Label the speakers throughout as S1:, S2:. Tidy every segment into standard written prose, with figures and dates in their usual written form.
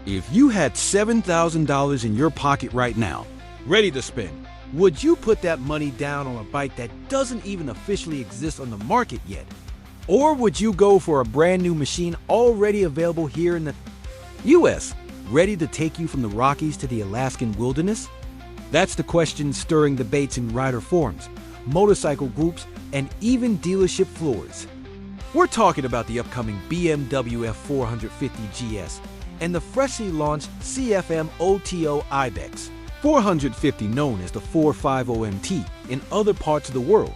S1: If you had $7,000 in your pocket right now, ready to spend, would you put that money down on a bike that doesn't even officially exist on the market yet? Or would you go for a brand new machine already available here in the US, ready to take you from the Rockies to the Alaskan wilderness? That's the question stirring debates in rider forums, motorcycle groups, and even dealership floors. We're talking about the upcoming BMW F450 GS and the freshly launched CFMOTO Ibex 450, known as the 450MT in other parts of the world.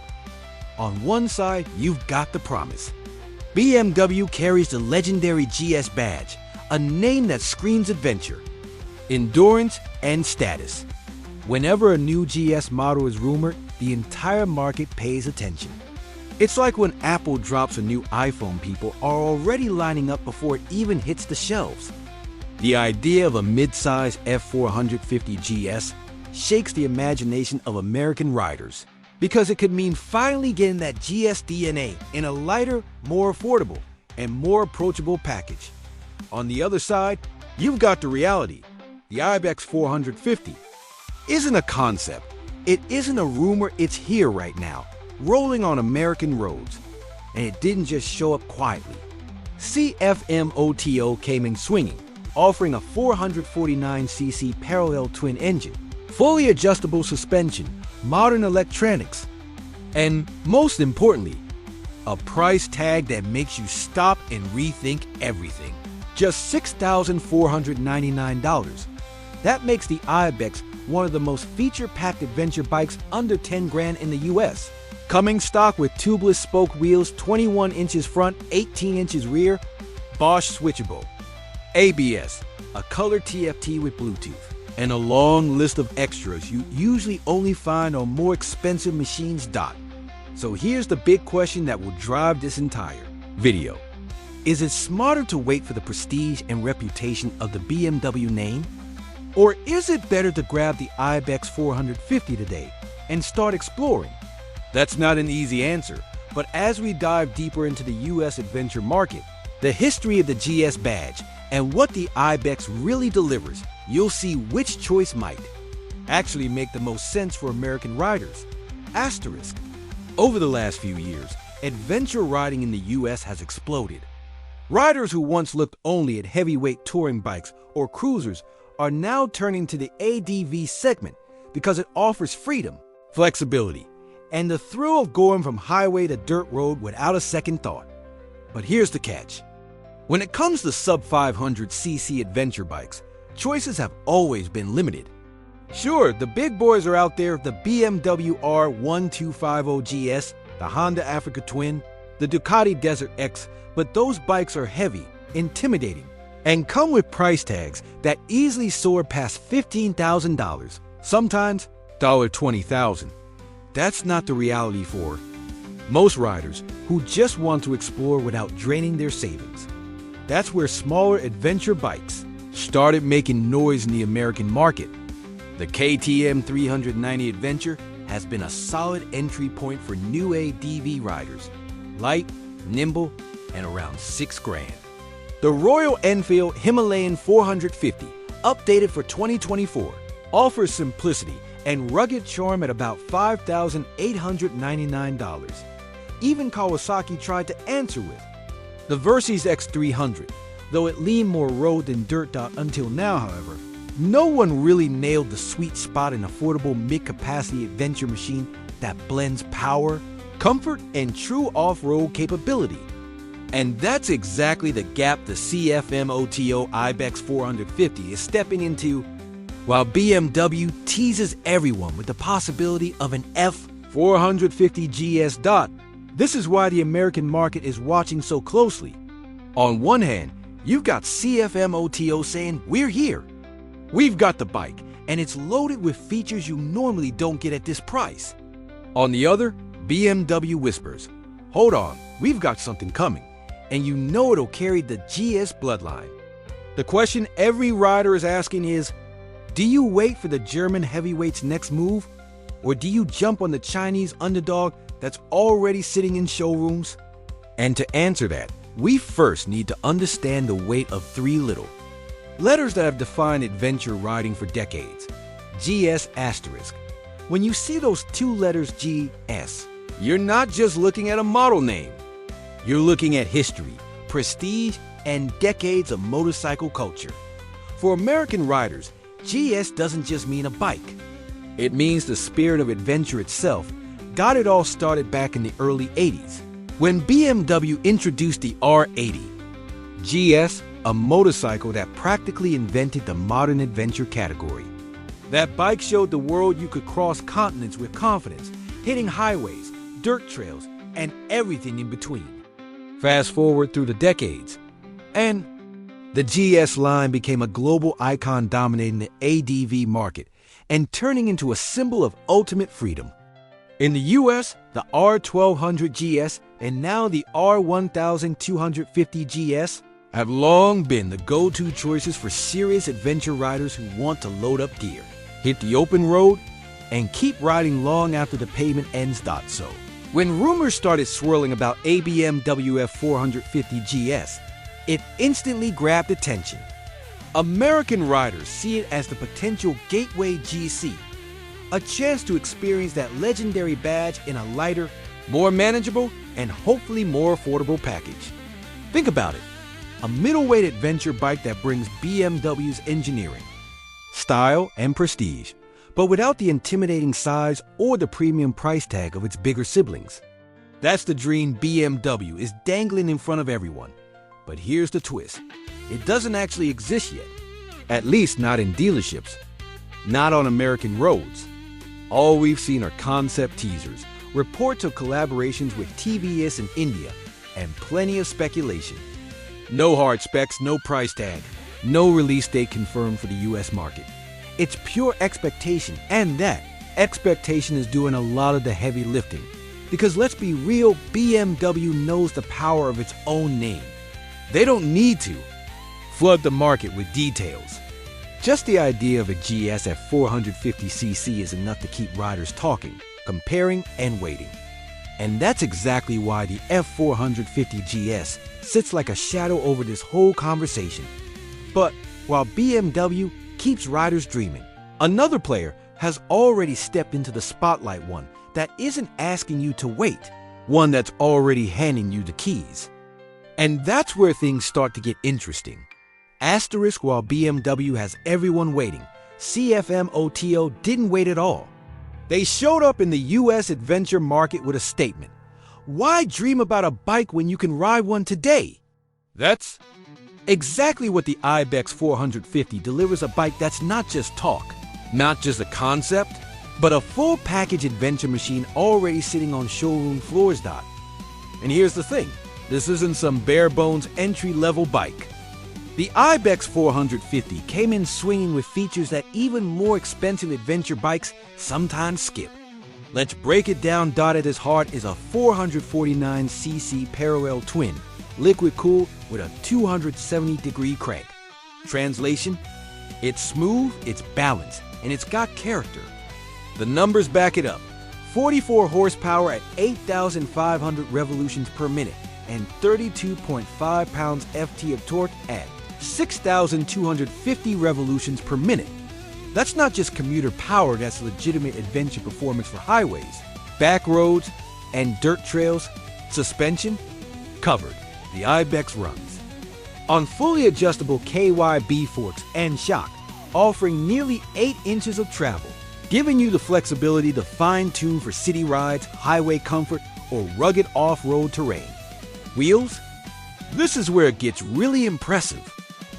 S1: On one side, you've got the promise. BMW carries the legendary GS badge, a name that screams adventure, endurance, and status. Whenever a new GS model is rumored, the entire market pays attention. It's like when Apple drops a new iPhone, people are already lining up before it even hits the shelves. The idea of a mid-size F450 GS shakes the imagination of American riders because it could mean finally getting that GS DNA in a lighter, more affordable, and more approachable package. On the other side, you've got the reality. The Ibex 450 isn't a concept. It isn't a rumor. It's here right now, rolling on American roads. And it didn't just show up quietly. CFMOTO came in swinging, offering a 449cc parallel twin engine, fully adjustable suspension, modern electronics, and most importantly, a price tag that makes you stop and rethink everything. Just $6,499. That makes the Ibex one of the most feature-packed adventure bikes under 10 grand in the US. Coming stock with tubeless spoke wheels, 21 inches front, 18 inches rear, Bosch switchable, ABS, a color TFT with Bluetooth, and a long list of extras you usually only find on more expensive machines. So here's the big question that will drive this entire video. Is it smarter to wait for the prestige and reputation of the BMW name? Or is it better to grab the Ibex 450 today and start exploring? That's not an easy answer, but as we dive deeper into the US adventure market, the history of the GS badge, and what the Ibex really delivers, you'll see which choice might actually make the most sense for American riders. Asterisk. Over the last few years, adventure riding in the US has exploded. Riders who once looked only at heavyweight touring bikes or cruisers are now turning to the ADV segment because it offers freedom, flexibility, and the thrill of going from highway to dirt road without a second thought. But here's the catch. When it comes to sub-500cc adventure bikes, choices have always been limited. Sure, the big boys are out there, the BMW R1250GS, the Honda Africa Twin, the Ducati Desert X, but those bikes are heavy, intimidating, and come with price tags that easily soar past $15,000, sometimes $20,000. That's not the reality for most riders who just want to explore without draining their savings. That's where smaller adventure bikes started making noise in the American market. The KTM 390 Adventure has been a solid entry point for new ADV riders. Light, nimble, and around 6 grand. The Royal Enfield Himalayan 450, updated for 2024, offers simplicity and rugged charm at about $5,899. Even Kawasaki tried to answer with the Versys X300, though it leaned more road than dirt. Until now, however, no one really nailed the sweet spot in affordable mid-capacity adventure machine that blends power, comfort, and true off-road capability. And that's exactly the gap the CFMOTO Ibex 450 is stepping into, while BMW teases everyone with the possibility of an F450 GS. This is why the American market is watching so closely. On one hand, you've got CFMOTO saying, "We're here. We've got the bike, and it's loaded with features you normally don't get at this price." On the other, BMW whispers, "Hold on, we've got something coming, and you know it'll carry the GS bloodline." The question every rider is asking is, do you wait for the German heavyweight's next move? Or do you jump on the Chinese underdog that's already sitting in showrooms? And to answer that, we first need to understand the weight of three little Letters that have defined adventure riding for decades. GS asterisk. When you see those two letters GS, you're not just looking at a model name. You're looking at history, prestige, and decades of motorcycle culture. For American riders, GS doesn't just mean a bike. It means the spirit of adventure itself. Got it all started back in the early 80s, when BMW introduced the R80. GS, a motorcycle that practically invented the modern adventure category. That bike showed the world you could cross continents with confidence, hitting highways, dirt trails, and everything in between. Fast forward through the decades, and the GS line became a global icon dominating the ADV market and turning into a symbol of ultimate freedom. In the US, the R1200 GS and now the R1250 GS have long been the go-to choices for serious adventure riders who want to load up gear, hit the open road, and keep riding long after the pavement ends. So, when rumors started swirling about a BMW F450 GS, it instantly grabbed attention. American riders see it as the potential gateway GC, a chance to experience that legendary badge in a lighter, more manageable, and hopefully more affordable package. Think about it. A middleweight adventure bike that brings BMW's engineering, style, and prestige, but without the intimidating size or the premium price tag of its bigger siblings. That's the dream BMW is dangling in front of everyone. But here's the twist. It doesn't actually exist yet. At least not in dealerships. Not on American roads. All we've seen are concept teasers, reports of collaborations with TVS in India, and plenty of speculation. No hard specs, no price tag, no release date confirmed for the US market. It's pure expectation, and that expectation is doing a lot of the heavy lifting. Because let's be real, BMW knows the power of its own name. They don't need to flood the market with details. Just the idea of a GS at 450cc is enough to keep riders talking, comparing, and waiting. And that's exactly why the F450 GS sits like a shadow over this whole conversation. But while BMW keeps riders dreaming, another player has already stepped into the spotlight, one that isn't asking you to wait, one that's already handing you the keys. And that's where things start to get interesting. Asterisk, while BMW has everyone waiting, CFMOTO didn't wait at all. They showed up in the US adventure market with a statement. Why dream about a bike when you can ride one today? That's exactly what the Ibex 450 delivers, a bike that's not just talk, not just a concept, but a full package adventure machine already sitting on showroom floors. And here's the thing. This isn't some bare-bones entry-level bike. The Ibex 450 came in swinging with features that even more expensive adventure bikes sometimes skip. Let's break it down. At its heart is a 449cc parallel twin, liquid-cooled with a 270-degree crank. Translation? It's smooth, it's balanced, and it's got character. The numbers back it up. 44 horsepower at 8,500 revolutions per minute, and 32.5 pounds FT of torque at 6,250 revolutions per minute. That's not just commuter power, that's legitimate adventure performance for highways, back roads, and dirt trails. Suspension? Covered. The Ibex runs on fully adjustable KYB forks and shock, offering nearly 8 inches of travel, giving you the flexibility to fine-tune for city rides, highway comfort, or rugged off-road terrain. Wheels? This is where it gets really impressive.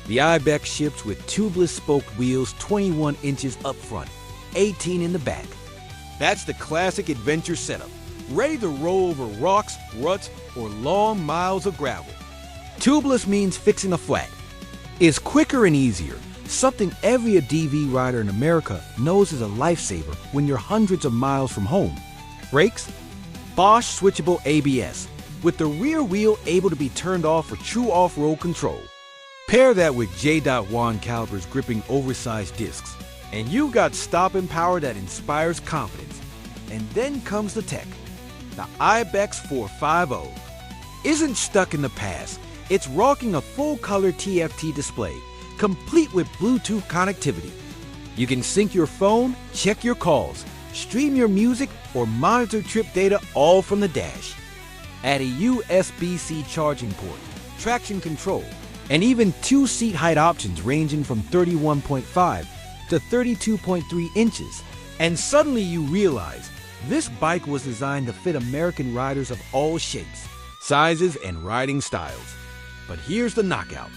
S1: The Ibex ships with tubeless spoked wheels, 21 inches up front, 18 in the back. That's the classic adventure setup, ready to roll over rocks, ruts, or long miles of gravel. Tubeless means fixing a flat. It's quicker and easier, something every DV rider in America knows is a lifesaver when you're hundreds of miles from home. Brakes? Bosch switchable ABS, with the rear wheel able to be turned off for true off-road control. Pair that with J.1 calipers gripping oversized discs, and you got stopping power that inspires confidence. And then comes the tech. The Ibex 450 isn't stuck in the past. It's rocking a full-color TFT display, complete with Bluetooth connectivity. You can sync your phone, check your calls, stream your music, or monitor trip data all from the dash. Add a USB-C charging port, traction control, and even 2 seat height options ranging from 31.5 to 32.3 inches. And suddenly you realize this bike was designed to fit American riders of all shapes, sizes, and riding styles. But here's the knockout.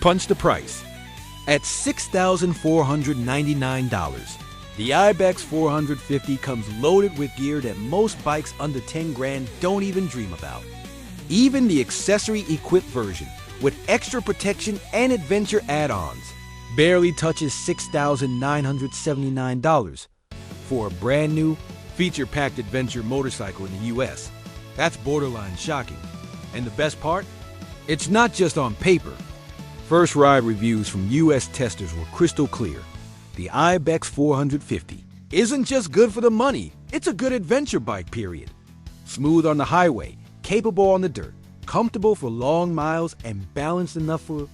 S1: Punch the price. At $6,499, the Ibex 450 comes loaded with gear that most bikes under 10 grand don't even dream about. Even the accessory-equipped version with extra protection and adventure add-ons barely touches $6,979 for a brand new, feature-packed adventure motorcycle in the US. That's borderline shocking. And the best part? It's not just on paper. First ride reviews from US testers were crystal clear. The Ibex 450 isn't just good for the money, it's a good adventure bike, period. Smooth on the highway, capable on the dirt, comfortable for long miles, and balanced enough for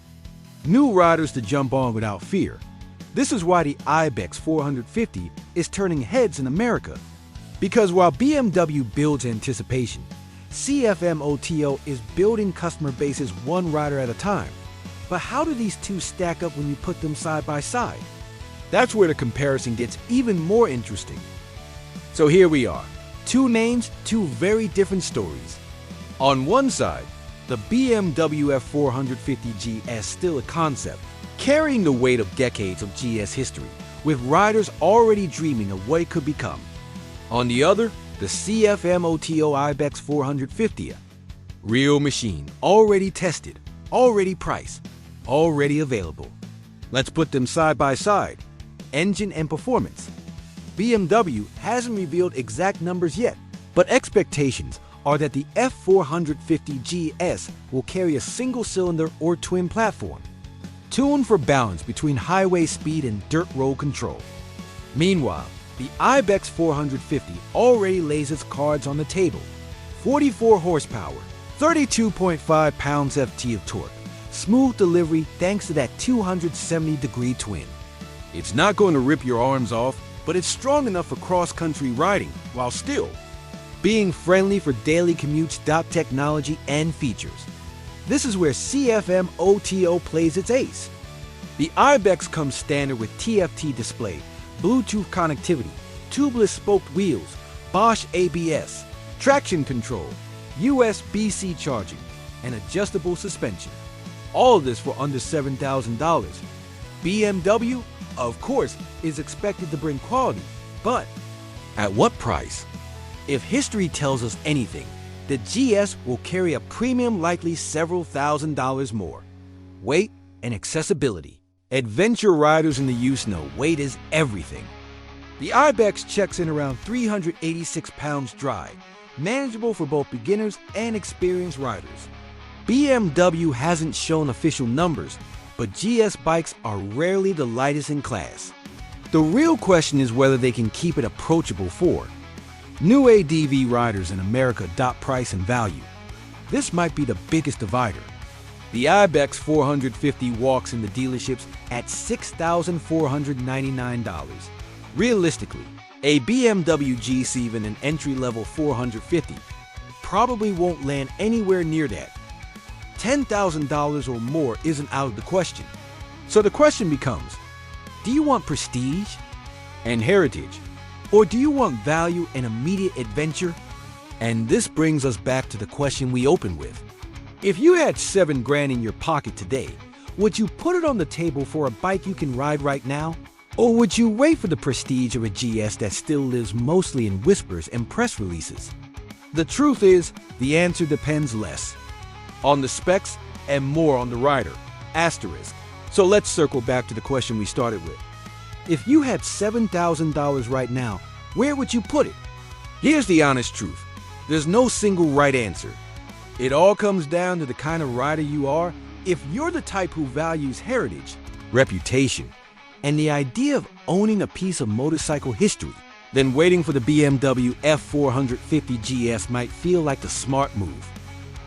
S1: new riders to jump on without fear. This is why the Ibex 450 is turning heads in America. Because while BMW builds anticipation, CFMOTO is building customer bases one rider at a time. But how do these two stack up when you put them side by side? That's where the comparison gets even more interesting. So here we are, two names, two very different stories. On one side, the BMW F450 GS still a concept, carrying the weight of decades of GS history, with riders already dreaming of what it could become. On the other, the CFMOTO Ibex 450, real machine, already tested, already priced, already available. Let's put them side by side. Engine and performance. BMW hasn't revealed exact numbers yet, but expectations are that the F450 GS will carry a single-cylinder or twin platform, tuned for balance between highway speed and dirt road control. Meanwhile, the Ibex 450 already lays its cards on the table. 44 horsepower, 32.5 pounds-ft of torque, smooth delivery thanks to that 270-degree twin. It's not going to rip your arms off, but it's strong enough for cross-country riding, while still being friendly for daily commutes. Technology and features. This is where CFMOTO plays its ace. The Ibex comes standard with TFT display, Bluetooth connectivity, tubeless spoked wheels, Bosch ABS, traction control, USB-C charging, and adjustable suspension. All of this for under $7,000. BMW, of course, is expected to bring quality, but at what price? If history tells us anything, the GS will carry a premium, likely several $1,000s more. Weight and accessibility. Adventure riders in the use know weight is everything. The Ibex checks in around 386 pounds dry, manageable for both beginners and experienced riders. BMW hasn't shown official numbers, but GS bikes are rarely the lightest in class. The real question is whether they can keep it approachable for new ADV riders in America. Price and value. This might be the biggest divider. The Ibex 450 walks in the dealerships at $6,499. Realistically, a BMW G7 and entry-level 450 probably won't land anywhere near that. $10,000 or more isn't out of the question. So the question becomes, do you want prestige and heritage, or do you want value and immediate adventure? And this brings us back to the question we opened with. If you had $7 grand in your pocket today, would you put it on the table for a bike you can ride right now? Or would you wait for the prestige of a GS that still lives mostly in whispers and press releases? The truth is, the answer depends less on the specs and more on the rider. Asterisk. So let's circle back to the question we started with. If you had $7,000 right now, where would you put it? Here's the honest truth. There's no single right answer. It all comes down to the kind of rider you are. If you're the type who values heritage, reputation, and the idea of owning a piece of motorcycle history, then waiting for the BMW F450 GS might feel like the smart move.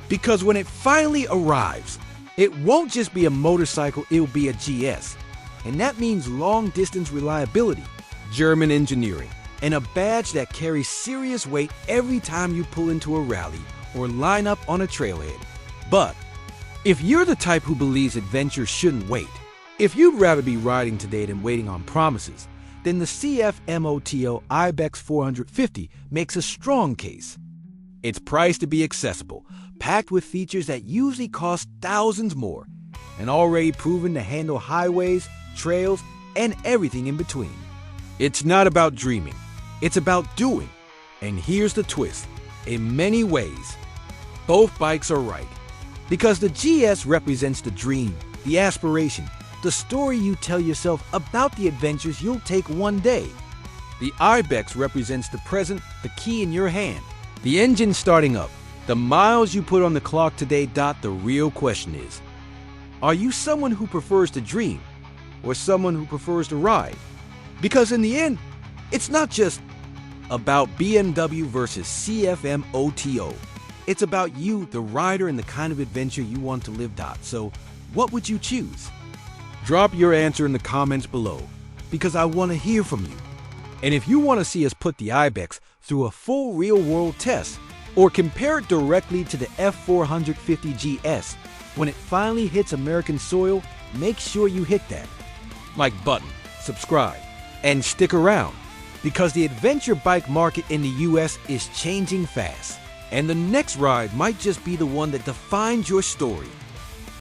S1: Because when it finally arrives, It won't just be a motorcycle, it'll be a GS. And that means long-distance reliability, German engineering, and a badge that carries serious weight every time you pull into a rally or line up on a trailhead. But if you're the type who believes adventure shouldn't wait, if you'd rather be riding today than waiting on promises, then the CFMOTO Ibex 450 makes a strong case. It's priced to be accessible, packed with features that usually cost thousands more, and already proven to handle highways, trails, and everything in between. It's not about dreaming, it's about doing. And here's the twist. In many ways, both bikes are right. Because the GS represents the dream, the aspiration, the story you tell yourself about the adventures you'll take one day. The Ibex represents the present, the key in your hand, the engine starting up, the miles you put on the clock today. The real question is, are you someone who prefers to dream or someone who prefers to ride? Because in the end, it's not just about BMW versus CFMOTO. It's about you, the rider, and the kind of adventure you want to live. So, what would you choose? Drop your answer in the comments below, because I want to hear from you. And if you want to see us put the Ibex through a full real-world test, or compare it directly to the F450 GS when it finally hits American soil, make sure you hit that like button, subscribe, and stick around, because the adventure bike market in the US is changing fast, and the next ride might just be the one that defines your story.